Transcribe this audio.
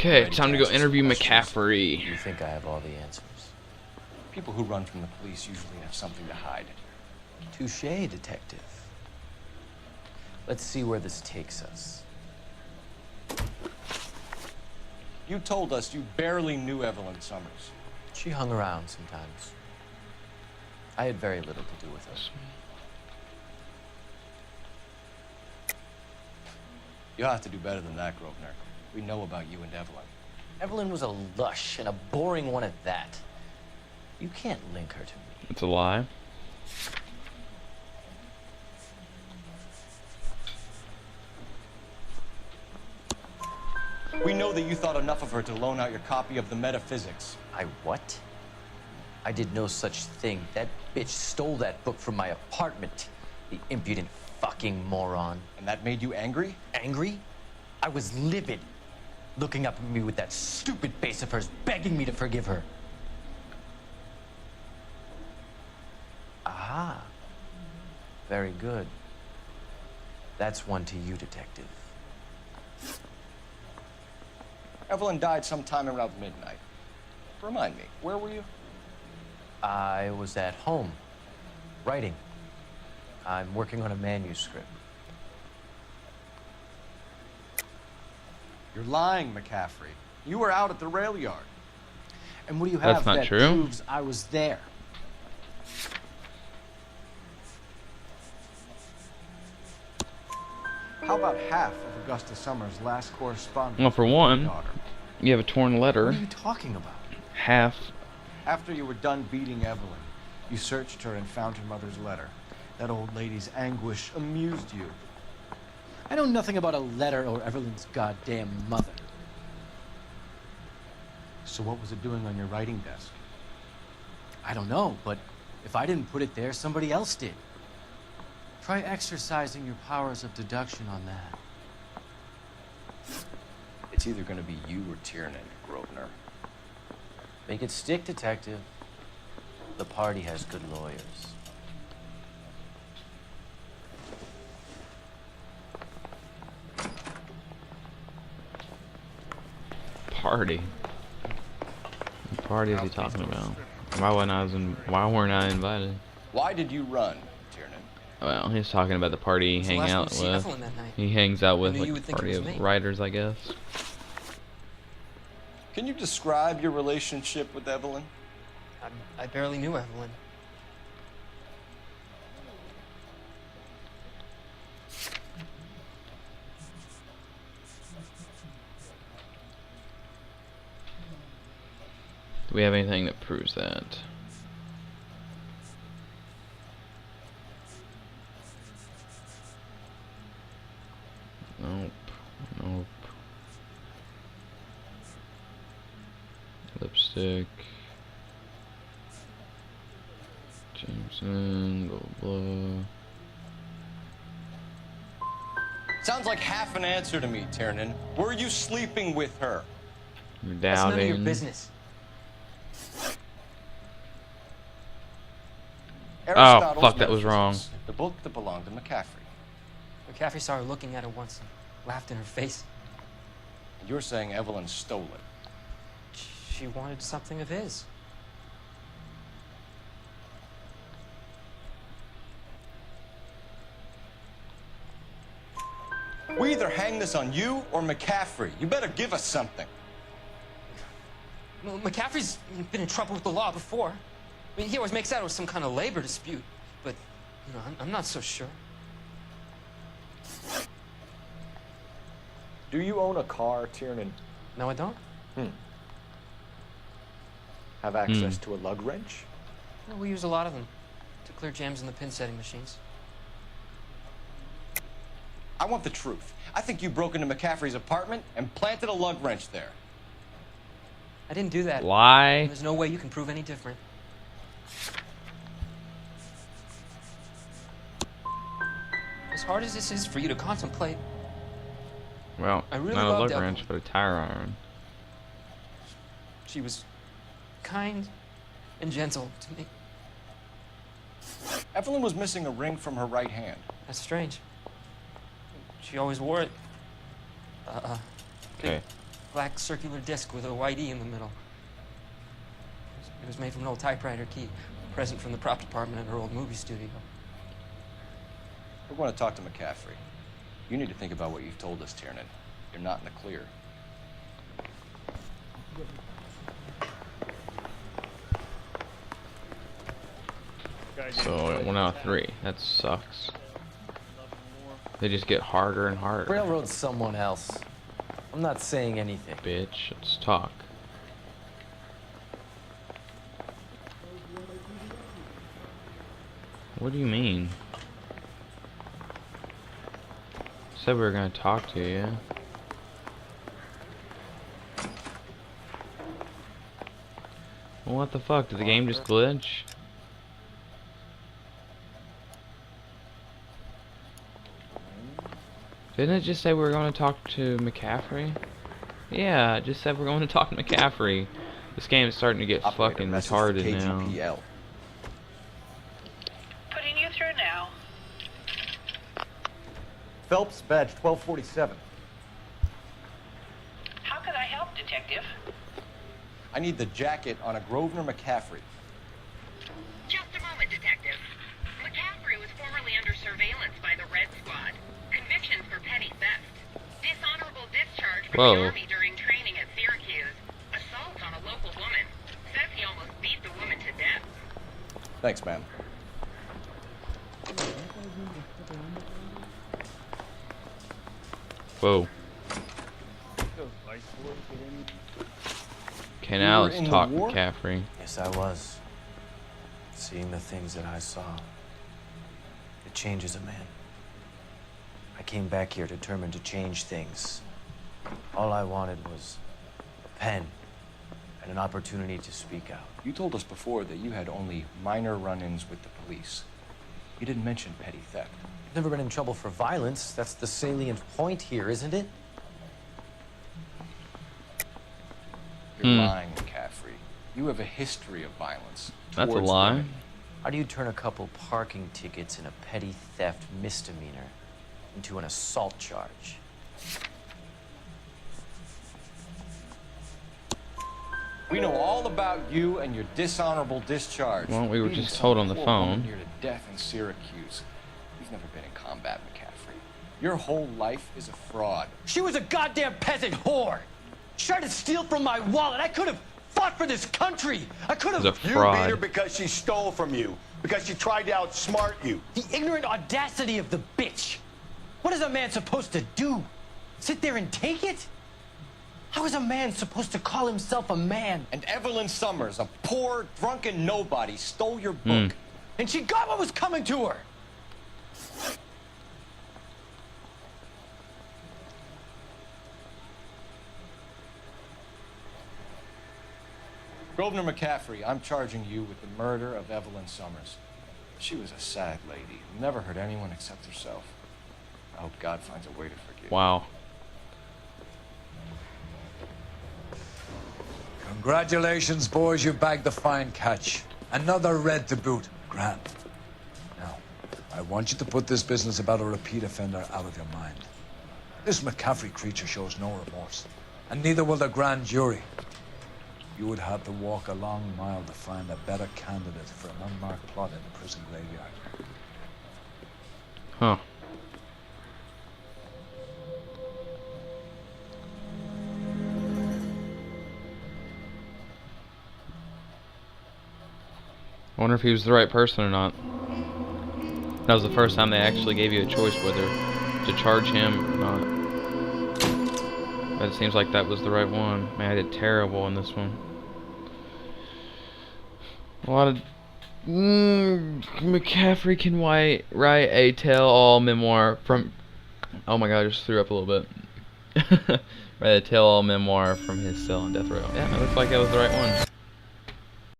Okay, time to go interview McCaffrey. You think I have all the answers? People who run from the police usually have something to hide. Touché, detective. Let's see where this takes us. You told us you barely knew Evelyn Summers. She hung around sometimes. I had very little to do with her. You'll have to do better than that, Grosvenor. We know about you and Evelyn. Evelyn was a lush, and a boring one at that. You can't link her to me. It's a lie. We know that you thought enough of her to loan out your copy of the Metaphysics. I what? I did no such thing. That bitch stole that book from my apartment. The impudent fucking moron. And that made you angry? Angry? I was livid. Looking up at me with that stupid face of hers, begging me to forgive her. Aha. Very good. That's one to you, detective. Evelyn died sometime around midnight. Remind me, where were you? I was at home, writing. I'm working on a manuscript. You're lying, McCaffrey. You were out at the rail yard. And what do you That's have not that true. proves I was there? How about half of Augusta Summers' last correspondence? Well, for with her one, daughter? you have a torn letter. What are you talking about? Half. After you were done beating Evelyn, you searched her and found her mother's letter. That old lady's anguish amused you. I know nothing about a letter or Evelyn's goddamn mother. So what was it doing on your writing desk? I don't know, but if I didn't put it there, somebody else did. Try exercising your powers of deduction on that. It's either going to be you or Tiernan, Grosvenor. Make it stick, detective. The party has good lawyers. Party. What party is he talking about? Why weren't I invited? Why did you run, Tiernan? Well, he's talking about the party he hangs out with. He hangs out with like a party of writers, I guess. Can you describe your relationship with Evelyn? I barely knew Evelyn. Do we have anything that proves that? Nope. Nope. Lipstick. Jameson, blah, blah. Sounds like half an answer to me, Tiernan. Were you sleeping with her? You're That's none of your doubting. business. Aristotle's fuck, that was wrong. Metaphysics, the book that belonged to McCaffrey. McCaffrey saw her looking at her once and laughed in her face. And you're saying Evelyn stole it. She wanted something of his. We either hang this on you or McCaffrey. You better give us something. Well, McCaffrey's been in trouble with the law before. I mean, he always makes out it was some kind of labor dispute, but, you know, I'm not so sure. Do you own a car, Tiernan? No, I don't. Have access to a lug wrench? Well, we use a lot of them to clear jams in the pin setting machines. I want the truth. I think you broke into McCaffrey's apartment and planted a lug wrench there. I didn't do that. Lie. There's no way you can prove any different. As hard as this is for you to contemplate, Well, I really not a loved lug Evelyn. wrench, but a tire iron. she was kind and gentle to me. Evelyn was missing a ring from her right hand. That's strange. She always wore it. Okay. black circular disc with a white E in the middle. It was made from an old typewriter key, a present from the prop department at our old movie studio. We're going to talk to McCaffrey. You need to think about what you've told us, Tiernan. You're not in the clear. So 1 out of 3. That sucks. They just get harder and harder. Railroad someone else. I'm not saying anything. Bitch, let's talk. What do you mean? Said we were gonna talk to you. Well, what the fuck? Did the game just glitch? Didn't it just say we were going to talk to McCaffrey? Yeah, it just said we're going to talk to McCaffrey. This game is starting to get fucking retarded now. KGPL. Putting you through now. Phelps, badge 1247. How can I help, Detective? I need the jacket on a Grosvenor McCaffrey. Just a moment, Detective. McCaffrey was formerly under surveillance by the Red Squad. Convictions for petty theft. Dishonorable discharge from the Army during training at Syracuse. Assault on a local woman. Says he almost beat the woman to death. Thanks, man. Whoa. Okay, now You were let's in the talk war? McCaffrey. Yes, I was. Seeing the things that I saw. It changes a man. I came back here determined to change things. All I wanted was a pen and an opportunity to speak out. You told us before that you had only minor run-ins with the police. You didn't mention petty theft. I've never been in trouble for violence. That's the salient point here, isn't it? You're lying, McCaffrey. You have a history of violence. That's a towards lie. women. How do you turn a couple parking tickets and a petty theft misdemeanor into an assault charge? We know all about you and your dishonorable discharge. Well, we were Beating just some told on the poor phone. woman near to death in Syracuse. You've never been in combat, McCaffrey. Your whole life is a fraud. She was a goddamn peasant whore. She tried to steal from my wallet. I could have fought for this country. I could It's a have. You beat her fraud. because she stole from you. Because she tried to outsmart you. The ignorant audacity of the bitch. What is a man supposed to do? Sit there and take it? How is a man supposed to call himself a man? And Evelyn Summers, a poor, drunken nobody, stole your book. And she got what was coming to her. Grosvenor McCaffrey, I'm charging you with the murder of Evelyn Summers. She was a sad lady who never hurt anyone except herself. I hope God finds a way to forgive. Wow. Congratulations, boys, you bagged a fine catch. Another red to boot. Grand. Now, I want you to put this business about a repeat offender out of your mind. This McCaffrey creature shows no remorse, and neither will the grand jury. You would have to walk a long mile to find a better candidate for an unmarked plot in the prison graveyard. Huh. I wonder if he was the right person or not. That was the first time they actually gave you a choice whether to charge him or not. But it seems like that was the right one. Man, I did terrible in this one. A lot of... McCaffrey can write a tell-all memoir from... Oh my god, I just threw up a little bit. Write a tell-all memoir from his cell on death row. Yeah, it looks like that was the right one.